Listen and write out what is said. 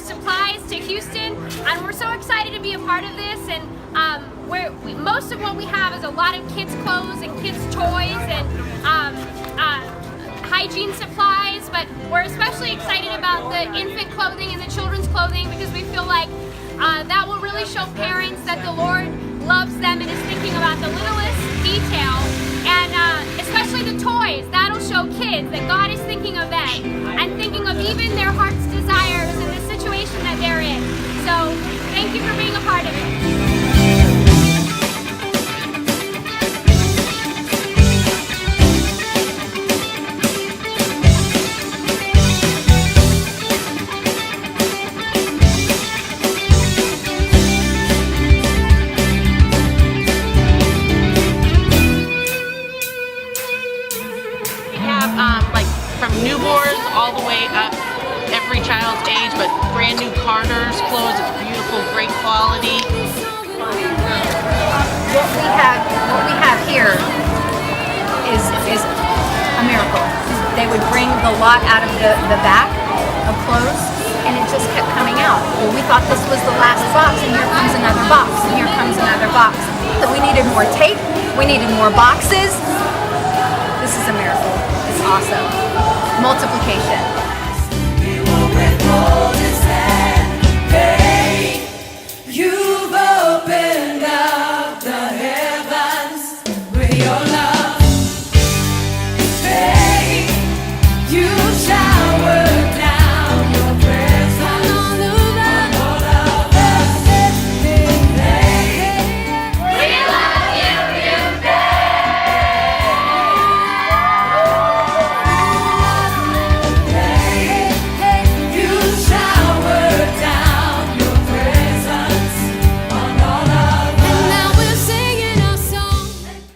supplies to Houston, and we're so excited to be a part of this. And most of what we have is a lot of kids' clothes and kids' toys and hygiene supplies, but we're especially excited about the infant clothing and the children's clothing because we feel like that will really show parents that the Lord loves them and is thinking about the littlest detail, and especially the toys. That'll show kids that God is thinking of them and thinking of even their heart's desires and the situation that they're in. So thank you for being a part of it. Like from newborns all the way up, every child's age, but brand new Carter's clothes. It's beautiful, great quality. What we have here is a miracle. They would bring the lot out of the back of clothes, and it just kept coming out. Well, we thought this was the last box, and here comes another box, and here comes another box. So we needed more tape. We needed more boxes. This is a miracle. It's awesome. Multiplication.